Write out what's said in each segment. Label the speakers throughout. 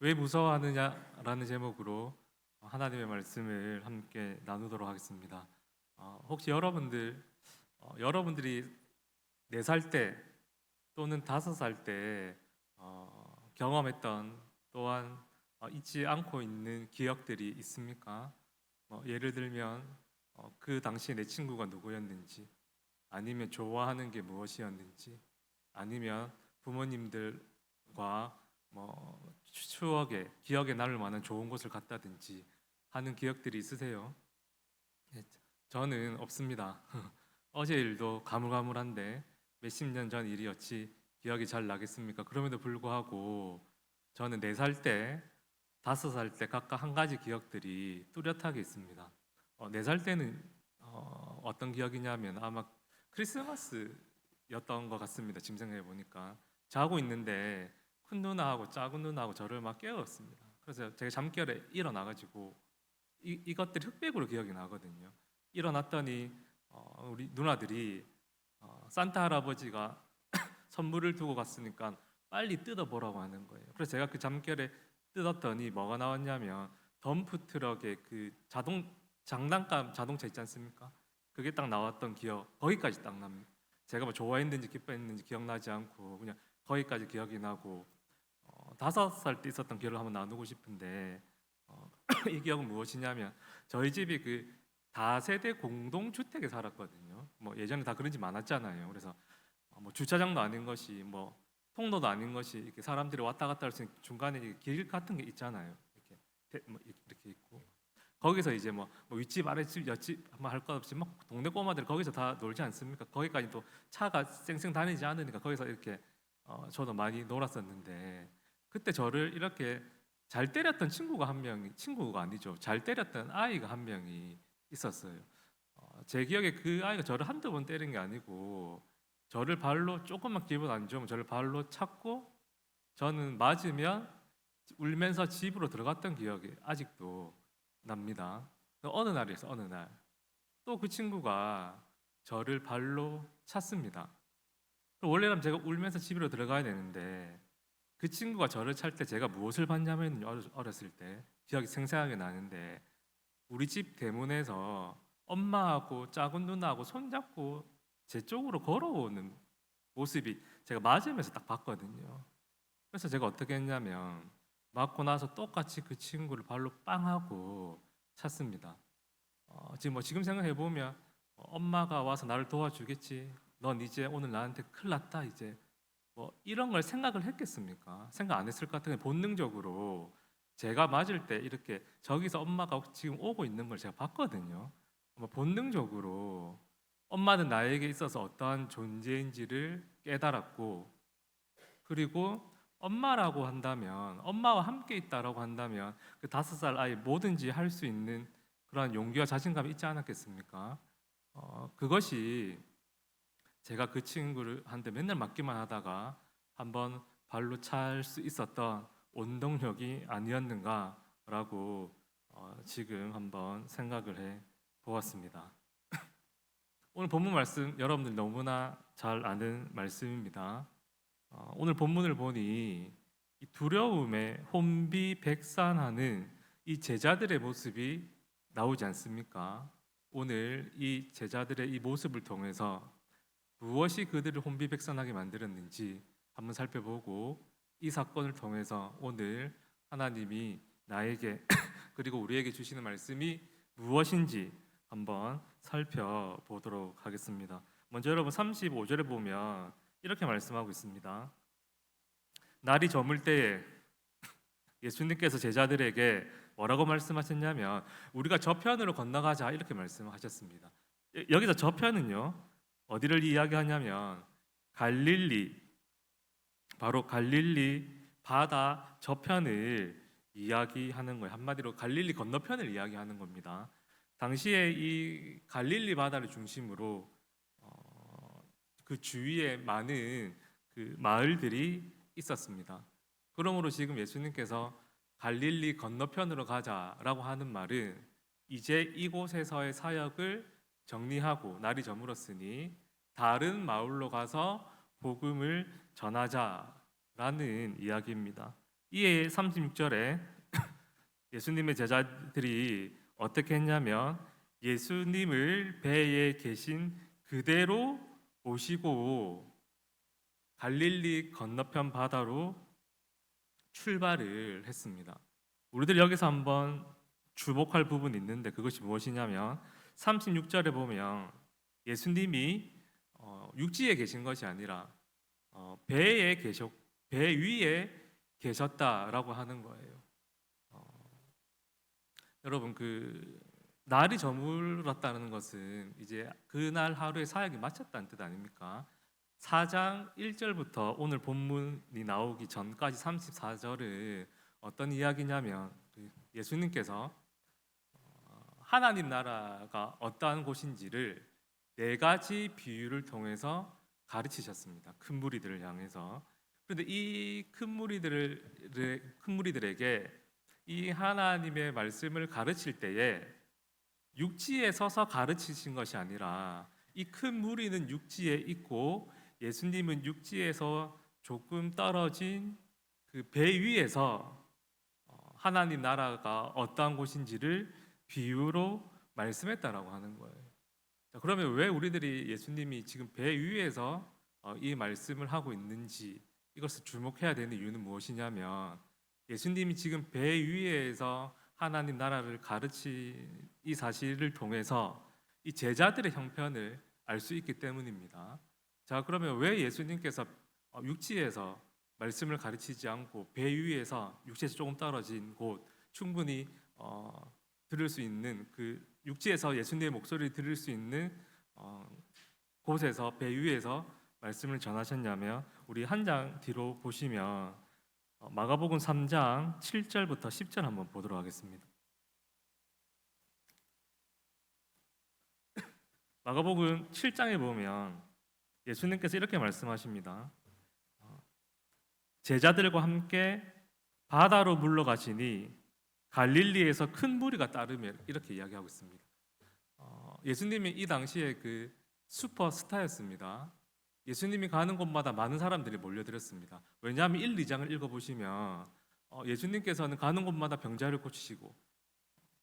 Speaker 1: 왜 무서워하느냐라는 제목으로 하나님의 말씀을 함께 나누도록 하겠습니다. 혹시 여러분들이 4살 때 또는 5살 때 경험했던 또한 잊지 않고 있는 기억들이 있습니까? 예를 들면 그 당시에 내 친구가 누구였는지, 아니면 좋아하는 게 무엇이었는지, 아니면 부모님들과 추억에 기억에 남을 만한 좋은 곳을 갔다든지 하는 기억들이 있으세요? 네, 저는 없습니다. 어제 일도 가물가물한데 몇십 년 전 일이었지 기억이 잘 나겠습니까? 그럼에도 불구하고 저는 4살 때, 5살 때 각각 한 가지 기억들이 뚜렷하게 있습니다. 4살 때는 어떤 기억이냐면 아마 크리스마스였던 것 같습니다. 지금 생각해 보니까 자고 있는데 큰 누나하고 작은 누나하고 저를 막 깨웠습니다. 그래서 제가 잠결에 일어나가지고 이것들이 흑백으로 기억이 나거든요. 일어났더니 우리 누나들이 산타 할아버지가 선물을 두고 갔으니까 빨리 뜯어보라고 하는 거예요. 그래서 제가 그 잠결에 뜯었더니 뭐가 나왔냐면 덤프 트럭에 그 장난감 자동차 있지 않습니까? 그게 딱 나왔던 기억, 거기까지 딱 납니다. 제가 뭐 좋아했는지 기뻐했는지 기억나지 않고 그냥 거기까지 기억이 나고 5살 때 있었던 기억을 한번 나누고 싶은데 이 기억은 무엇이냐면 저희 집이 그 다세대 공동주택에 살았거든요. 뭐 예전에 다 그런 집 많았잖아요. 그래서 뭐 주차장도 아닌 것이 뭐 통로도 아닌 것이 이렇게 사람들이 왔다 갔다 할 수 있는 중간에 길 같은 게 있잖아요. 이렇게 이렇게 있고 거기서 이제 뭐 윗집 아랫집 옆집 뭐 할 것 없이 막 동네 꼬마들 거기서 다 놀지 않습니까? 거기까지 또 차가 쌩쌩 다니지 않으니까 거기서 이렇게 저도 많이 놀았었는데 그때 저를 이렇게 잘 때렸던 친구가 한 명이 친구가 아니죠. 잘 때렸던 아이가 한 명이 있었어요. 제 기억에 그 아이가 저를 한두 번 때린 게 아니고 저를 발로 조금만 기분 안 좋으면 저를 발로 찼고 저는 맞으면 울면서 집으로 들어갔던 기억이 아직도 납니다. 어느 날이었어, 어느 날. 또 그 친구가 저를 발로 찼습니다. 원래는 제가 울면서 집으로 들어가야 되는데 그 친구가 저를 찰 때 제가 무엇을 봤냐면 어렸을 때 기억이 생생하게 나는데 우리 집 대문에서 엄마하고 작은 누나하고 손잡고 제 쪽으로 걸어오는 모습이 제가 맞으면서 딱 봤거든요. 그래서 제가 어떻게 했냐면 맞고 나서 똑같이 그 친구를 발로 빵 하고 찼습니다. 지금 생각해 보면 엄마가 와서 나를 도와주겠지. 넌 이제 오늘 나한테 큰일 났다 이제 뭐 이런 걸 생각을 했겠습니까? 생각 안 했을 것 같은데 본능적으로 제가 맞을 때 이렇게 저기서 엄마가 지금 오고 있는 걸 제가 봤거든요. 본능적으로 엄마는 나에게 있어서 어떠한 존재인지를 깨달았고 그리고 엄마라고 한다면 엄마와 함께 있다라고 한다면 그 5살 아이 뭐든지 할 수 있는 그런 용기와 자신감이 있지 않았겠습니까? 그것이 제가 그 친구를 한테 맨날 맞기만 하다가 한번 발로 찰 수 있었던 원동력이 아니었는가라고 지금 한번 생각을 해 보았습니다. 오늘 본문 말씀 여러분들 너무나 잘 아는 말씀입니다. 오늘 본문을 보니 이 두려움에 혼비백산하는 이 제자들의 모습이 나오지 않습니까? 오늘 이 제자들의 이 모습을 통해서 무엇이 그들을 혼비백산하게 만들었는지 한번 살펴보고 이 사건을 통해서 오늘 하나님이 나에게 그리고 우리에게 주시는 말씀이 무엇인지 한번 살펴보도록 하겠습니다. 먼저 여러분 35절에 보면 이렇게 말씀하고 있습니다. 날이 저물 때에 예수님께서 제자들에게 뭐라고 말씀하셨냐면 우리가 저편으로 건너가자 이렇게 말씀하셨습니다. 여기서 저편은요 어디를 이야기하냐면 갈릴리 바로 갈릴리 바다 저편을 이야기하는 거예요. 한마디로 갈릴리 건너편을 이야기하는 겁니다. 당시에 이 갈릴리 바다를 중심으로 그 주위에 많은 그 마을들이 있었습니다. 그러므로 지금 예수님께서 갈릴리 건너편으로 가자라고 하는 말은 이제 이곳에서의 사역을 정리하고 날이 저물었으니 다른 마을로 가서 복음을 전하자라는 이야기입니다. 이에 36절에 예수님의 제자들이 어떻게 했냐면 예수님을 배에 계신 그대로 모시고 갈릴리 건너편 바다로 출발을 했습니다. 우리들 여기서 한번 주목할 부분이 있는데 그것이 무엇이냐면 36절에 보면 예수님이 육지에 계신 것이 아니라 배 위에 계셨다라고 하는 거예요. 여러분 그 날이 저물었다는 것은 이제 그날 하루의 사역이 마쳤다는 뜻 아닙니까? 4장 1절부터 오늘 본문이 나오기 전까지 34절은 어떤 이야기냐면 예수님께서 하나님 나라가 어떠한 곳인지를 네 가지 비유를 통해서 가르치셨습니다. 큰 무리들을 향해서. 그런데 이 큰 무리들에게 이 하나님의 말씀을 가르칠 때에 육지에 서서 가르치신 것이 아니라 이 큰 무리는 육지에 있고 예수님은 육지에서 조금 떨어진 그 배 위에서 하나님 나라가 어떠한 곳인지를 비유로 말씀했다라고 하는 거예요. 자, 그러면 왜 우리들이 예수님이 지금 배 위에서 이 말씀을 하고 있는지 이것을 주목해야 되는 이유는 무엇이냐면 예수님이 지금 배 위에서 하나님 나라를 가르친 이 사실을 통해서 이 제자들의 형편을 알 수 있기 때문입니다. 자, 그러면 왜 예수님께서 육지에서 말씀을 가르치지 않고 배 위에서 육지에서 조금 떨어진 곳 충분히 들을 수 있는 그 육지에서 예수님의 목소리를 들을 수 있는 곳에서 배 위에서 말씀을 전하셨냐면 우리 한 장 뒤로 보시면 마가복음 3장 7절부터 10절 한번 보도록 하겠습니다. 마가복음 7장에 보면 예수님께서 이렇게 말씀하십니다. 제자들과 함께 바다로 물러가시니 갈릴리에서 큰 무리가 따르며 이렇게 이야기하고 있습니다. 예수님이 이 당시에 그 슈퍼스타였습니다. 예수님이 가는 곳마다 많은 사람들이 몰려들었습니다. 왜냐하면 1, 2장을 읽어보시면 예수님께서는 가는 곳마다 병자를 고치시고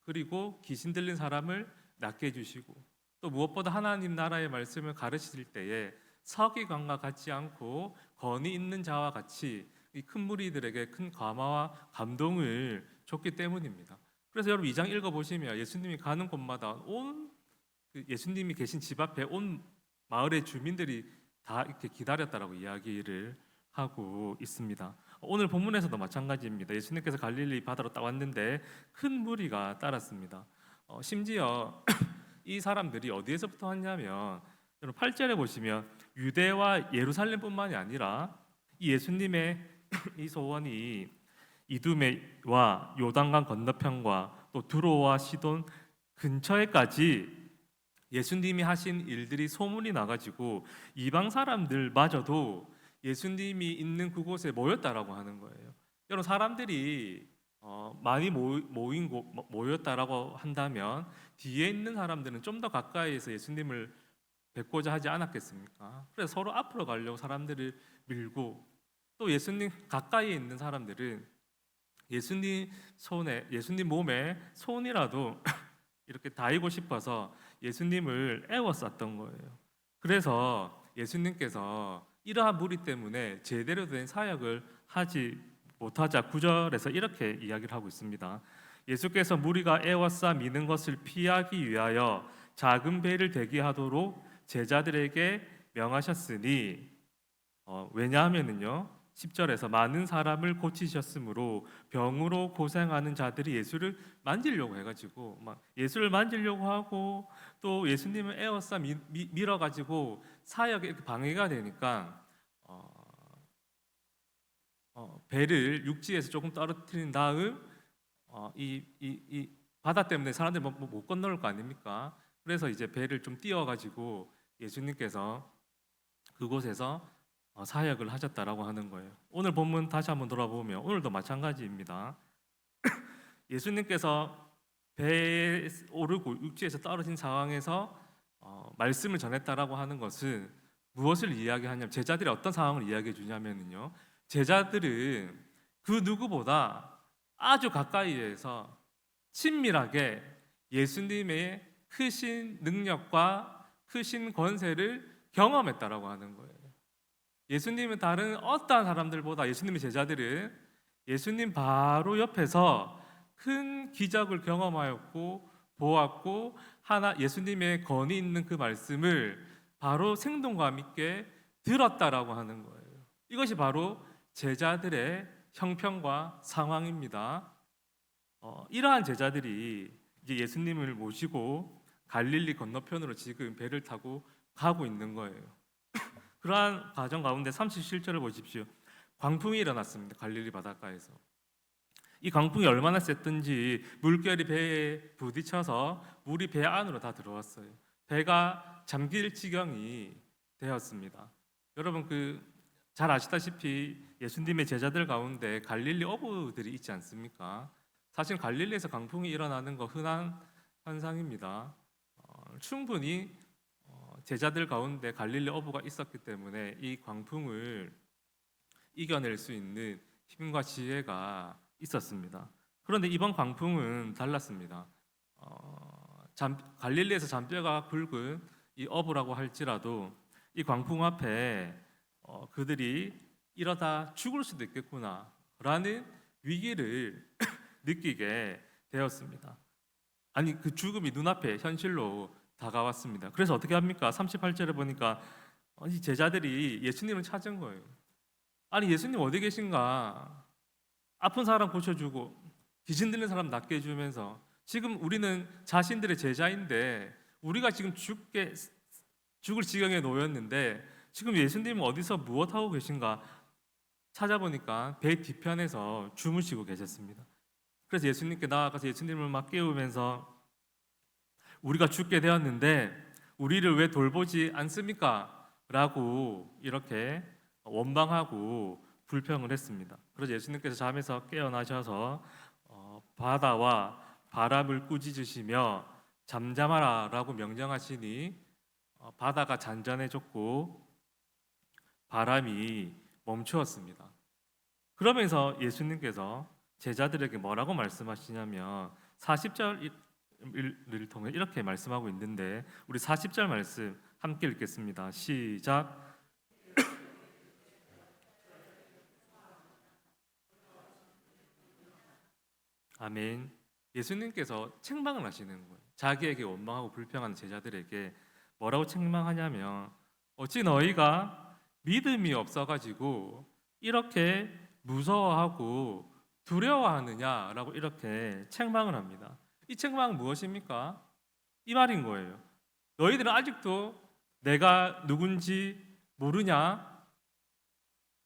Speaker 1: 그리고 귀신 들린 사람을 낫게 해주시고 또 무엇보다 하나님 나라의 말씀을 가르치실 때에 서기관과 같지 않고 권위 있는 자와 같이 이 큰 무리들에게 큰 감화와 감동을 줬기 때문입니다. 그래서 여러분 2장 읽어보시면 예수님이 가는 곳마다 온 예수님이 계신 집 앞에 온 마을의 주민들이 다 이렇게 기다렸다라고 이야기를 하고 있습니다. 오늘 본문에서도 마찬가지입니다. 예수님께서 갈릴리 바다로 딱 왔는데 큰 무리가 따랐습니다. 심지어 이 사람들이 어디에서부터 왔냐면 여러분 8절에 보시면 유대와 예루살렘뿐만이 아니라 이 예수님의 이 소원이 이두메와 요단강 건너편과 또 두로와 시돈 근처에까지 예수님이 하신 일들이 소문이 나가지고 이방 사람들마저도 예수님이 있는 그곳에 모였다라고 하는 거예요. 여러분 사람들이 많이 모였다라고 한다면 뒤에 있는 사람들은 좀 더 가까이에서 예수님을 뵙고자 하지 않았겠습니까? 그래서 서로 앞으로 가려고 사람들을 밀고 또 예수님 가까이에 있는 사람들은 예수님 몸에 손이라도 이렇게 닿이고 싶어서 예수님을 애워쌌던 거예요. 그래서 예수님께서 이러한 무리 때문에 제대로 된 사역을 하지 못하자 9절에서 이렇게 이야기를 하고 있습니다. 예수께서 무리가 애워싸 미는 것을 피하기 위하여 작은 배를 대기하도록 제자들에게 명하셨으니 왜냐하면은요 10절에서 많은 사람을 고치셨으므로 병으로 고생하는 자들이 예수를 만지려고 해가지고 막 예수를 만지려고 하고 또 예수님을 에워싸 밀어가지고 사역에 이렇게 방해가 되니까 배를 육지에서 조금 떨어뜨린 다음 이 바다 때문에 사람들이 못 건너올 거 아닙니까? 그래서 이제 배를 좀 띄워가지고 예수님께서 그곳에서 사역을 하셨다라고 하는 거예요. 오늘 본문 다시 한번 돌아보면 오늘도 마찬가지입니다. 예수님께서 배에 오르고 육지에서 떨어진 상황에서 말씀을 전했다라고 하는 것은 무엇을 이야기하냐면 제자들이 어떤 상황을 이야기해 주냐면요. 제자들은 그 누구보다 아주 가까이에서 친밀하게 예수님의 크신 능력과 크신 권세를 경험했다라고 하는 거예요. 예수님은 다른 어떠한 사람들보다, 예수님의 제자들은 예수님 바로 옆에서 큰 기적을 경험하였고 보았고, 예수님의 권위 있는 그 말씀을 바로 생동감 있게 들었다라고 하는 거예요. 이것이 바로 제자들의 형편과 상황입니다. 이러한 제자들이 이제 예수님을 모시고 갈릴리 건너편으로 지금 배를 타고 가고 있는 거예요. 그러한 과정 가운데 37절을 보십시오. 광풍이 일어났습니다. 갈릴리 바닷가에서. 이 광풍이 얼마나 셌든지 물결이 배에 부딪혀서 물이 배 안으로 다 들어왔어요. 배가 잠길 지경이 되었습니다. 여러분 잘 아시다시피 예수님의 제자들 가운데 갈릴리 어부들이 있지 않습니까? 사실 갈릴리에서 광풍이 일어나는 거 흔한 현상입니다. 충분히 제자들 가운데 갈릴리 어부가 있었기 때문에 이 광풍을 이겨낼 수 있는 힘과 지혜가 있었습니다. 그런데 이번 광풍은 달랐습니다. 갈릴리에서 잔뼈가 굵은 이 어부라고 할지라도 이 광풍 앞에 그들이 이러다 죽을 수도 있겠구나라는 위기를 느끼게 되었습니다. 아니, 그 죽음이 눈앞에 현실로 다가왔습니다. 그래서 어떻게 합니까? 38절에 보니까 이 제자들이 예수님을 찾은 거예요. 아니, 예수님 어디 계신가? 아픈 사람 고쳐주고 귀신 들린 사람 낫게 해주면서, 지금 우리는 자신들의 제자인데 우리가 지금 죽을 지경에 놓였는데 지금 예수님은 어디서 무엇하고 계신가? 찾아보니까 배 뒤편에서 주무시고 계셨습니다. 그래서 예수님께 나아가서 예수님을 막 깨우면서, 우리가 죽게 되었는데 우리를 왜 돌보지 않습니까? 라고 이렇게 원망하고 불평을 했습니다. 그래서 예수님께서 잠에서 깨어나셔서 바다와 바람을 꾸짖으시며 잠잠하라 라고 명령하시니 바다가 잔잔해졌고 바람이 멈추었습니다. 그러면서 예수님께서 제자들에게 뭐라고 말씀하시냐면 40절을 통해 이렇게 말씀하고 있는데, 우리 40절 말씀 함께 읽겠습니다. 시작. 아멘. 예수님께서 책망을 하시는 거예요. 자기에게 원망하고 불평하는 제자들에게 뭐라고 책망하냐면, 어찌 너희가 믿음이 없어가지고 이렇게 무서워하고 두려워하느냐라고 이렇게 책망을 합니다. 이 책망은 무엇입니까? 이 말인 거예요. 너희들은 아직도 내가 누군지 모르냐?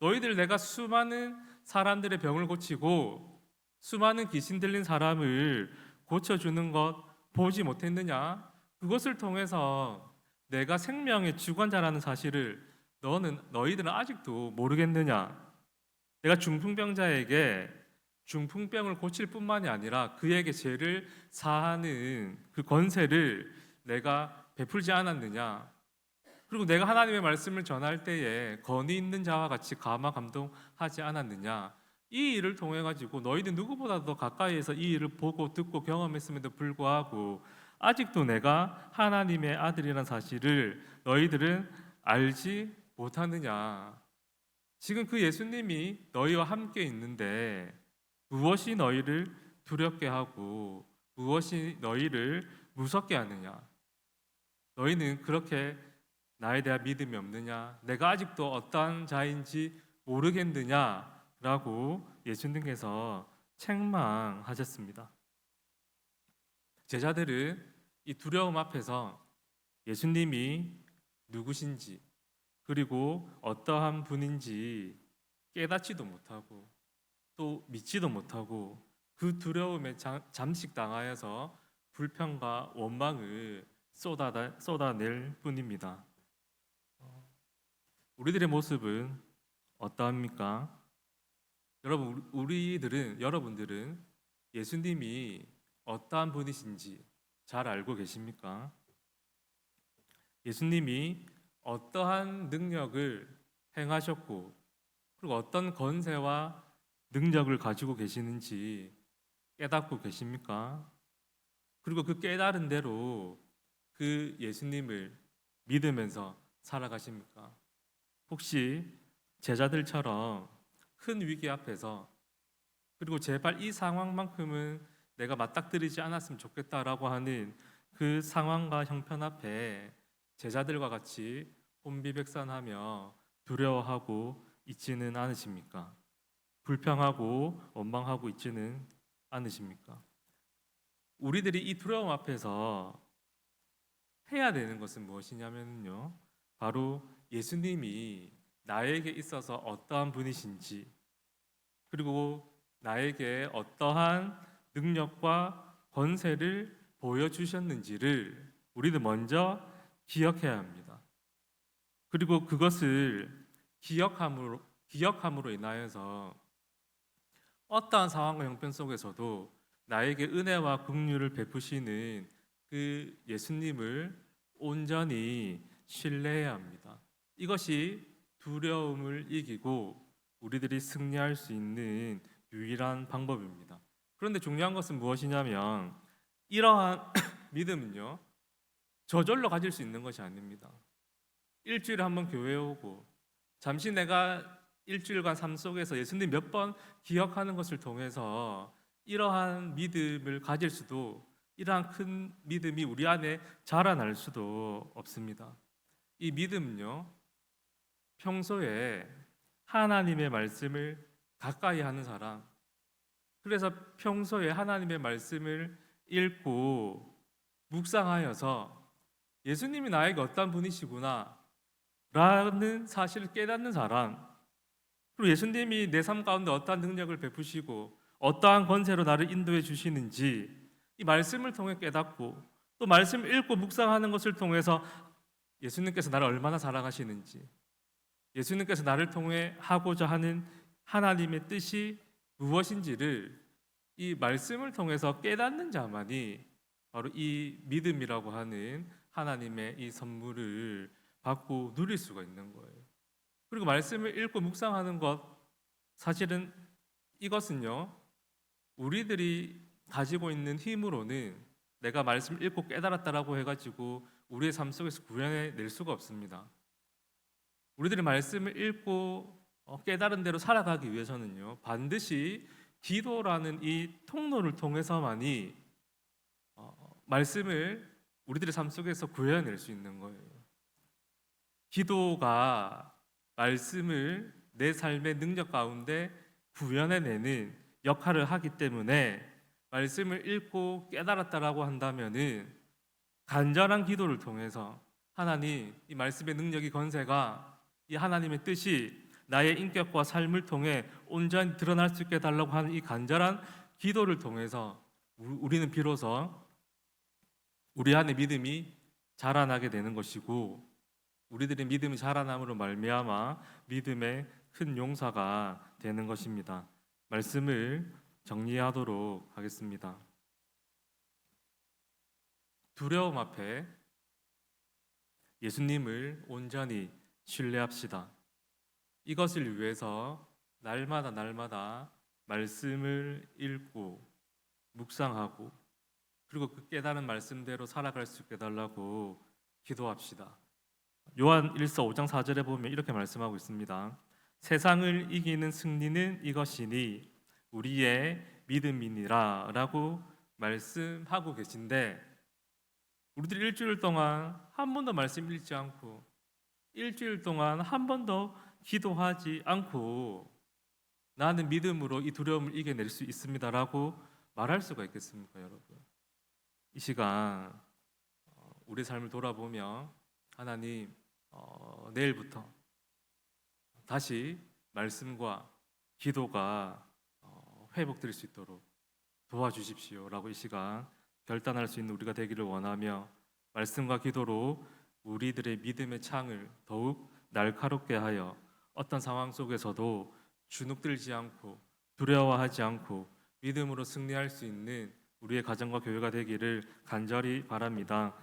Speaker 1: 너희들 내가 수많은 사람들의 병을 고치고 수많은 귀신 들린 사람을 고쳐주는 것 보지 못했느냐? 그것을 통해서 내가 생명의 주관자라는 사실을 너희들은 아직도 모르겠느냐? 내가 중풍병자에게 중풍병을 고칠 뿐만이 아니라 그에게 죄를 사하는 그 권세를 내가 베풀지 않았느냐? 그리고 내가 하나님의 말씀을 전할 때에 권위 있는 자와 같이 감동하지 않았느냐? 이 일을 통해 가지고 너희들 누구보다 더 가까이에서 이 일을 보고 듣고 경험했음에도 불구하고 아직도 내가 하나님의 아들이라는 사실을 너희들은 알지 못하느냐? 지금 그 예수님이 너희와 함께 있는데 무엇이 너희를 두렵게 하고 무엇이 너희를 무섭게 하느냐? 너희는 그렇게 나에 대한 믿음이 없느냐? 내가 아직도 어떠한 자인지 모르겠느냐? 라고 예수님께서 책망하셨습니다. 제자들은 이 두려움 앞에서 예수님이 누구신지 그리고 어떠한 분인지 깨닫지도 못하고 또 믿지도 못하고 그 두려움에 잠식당하여서 불평과 원망을 쏟아낼 뿐입니다. 우리들의 모습은 어떠합니까? 여러분들은 예수님이 어떠한 분이신지 잘 알고 계십니까? 예수님이 어떠한 능력을 행하셨고 그리고 어떤 권세와 능력을 가지고 계시는지 깨닫고 계십니까? 그리고 그 깨달은 대로 그 예수님을 믿으면서 살아가십니까? 혹시 제자들처럼 큰 위기 앞에서 그리고 제발 이 상황만큼은 내가 맞닥뜨리지 않았으면 좋겠다라고 하는 그 상황과 형편 앞에 제자들과 같이 혼비백산하며 두려워하고 있지는 않으십니까? 불평하고 원망하고 있지는 않으십니까? 우리들이 이 두려움 앞에서 해야 되는 것은 무엇이냐면요. 바로 예수님이 나에게 있어서 어떠한 분이신지 그리고 나에게 어떠한 능력과 권세를 보여주셨는지를 우리는 먼저 기억해야 합니다. 그리고 그것을 기억함으로 인하여서 어떠한 상황과 형편 속에서도 나에게 은혜와 긍휼을 베푸시는 그 예수님을 온전히 신뢰해야 합니다. 이것이 두려움을 이기고 우리들이 승리할 수 있는 유일한 방법입니다. 그런데 중요한 것은 무엇이냐면 이러한 믿음은요 저절로 가질 수 있는 것이 아닙니다. 일주일에 한 번 교회에 오고 잠시 내가 일주일간 삶 속에서 예수님 몇 번 기억하는 것을 통해서 이러한 믿음을 가질 수도 이러한 큰 믿음이 우리 안에 자라날 수도 없습니다. 이 믿음은요 평소에 하나님의 말씀을 가까이 하는 사람, 그래서 평소에 하나님의 말씀을 읽고 묵상하여서 예수님이 나에게 어떤 분이시구나 라는 사실을 깨닫는 사람, 그리고 예수님이 내 삶 가운데 어떠한 능력을 베푸시고 어떠한 권세로 나를 인도해 주시는지 이 말씀을 통해 깨닫고 또 말씀을 읽고 묵상하는 것을 통해서 예수님께서 나를 얼마나 사랑하시는지, 예수님께서 나를 통해 하고자 하는 하나님의 뜻이 무엇인지를 이 말씀을 통해서 깨닫는 자만이 바로 이 믿음이라고 하는 하나님의 이 선물을 받고 누릴 수가 있는 거예요. 그리고 말씀을 읽고 묵상하는 것, 사실은 이것은요 우리들이 가지고 있는 힘으로는 내가 말씀을 읽고 깨달았다라고 해가지고 우리의 삶 속에서 구현해낼 수가 없습니다. 우리들이 말씀을 읽고 깨달은 대로 살아가기 위해서는요 반드시 기도라는 이 통로를 통해서만이 말씀을 우리들의 삶 속에서 구해낼 수 있는 거예요. 기도가 말씀을 내 삶의 능력 가운데 구현해내는 역할을 하기 때문에 말씀을 읽고 깨달았다라고 한다면은 간절한 기도를 통해서 하나님 이 말씀의 능력이 권세가 이 하나님의 뜻이 나의 인격과 삶을 통해 온전히 드러날 수 있게 해달라고 하는 이 간절한 기도를 통해서 우리는 비로소 우리 안에 믿음이 자라나게 되는 것이고 우리들의 믿음이 자라남으로 말미암아 믿음의 큰 용사가 되는 것입니다. 말씀을 정리하도록 하겠습니다. 두려움 앞에 예수님을 온전히 신뢰합시다. 이것을 위해서 날마다 말씀을 읽고 묵상하고 그리고 그 깨달은 말씀대로 살아갈 수 있게 해달라고 기도합시다. 요한 1서 5장 4절에 보면 이렇게 말씀하고 있습니다. 세상을 이기는 승리는 이것이니 우리의 믿음이니라 라고 말씀하고 계신데 우리들이 일주일 동안 한 번도 말씀 읽지 않고 일주일 동안 한 번도 기도하지 않고 나는 믿음으로 이 두려움을 이겨낼 수 있습니다라고 말할 수가 있겠습니까, 여러분? 이 시간 우리 삶을 돌아보며 하나님 내일부터 다시 말씀과 기도가 회복될 수 있도록 도와주십시오라고 이 시간 결단할 수 있는 우리가 되기를 원하며 말씀과 기도로 우리들의 믿음의 창을 더욱 날카롭게 하여 어떤 상황 속에서도 주눅들지 않고 두려워하지 않고 믿음으로 승리할 수 있는 우리의 가정과 교회가 되기를 간절히 바랍니다.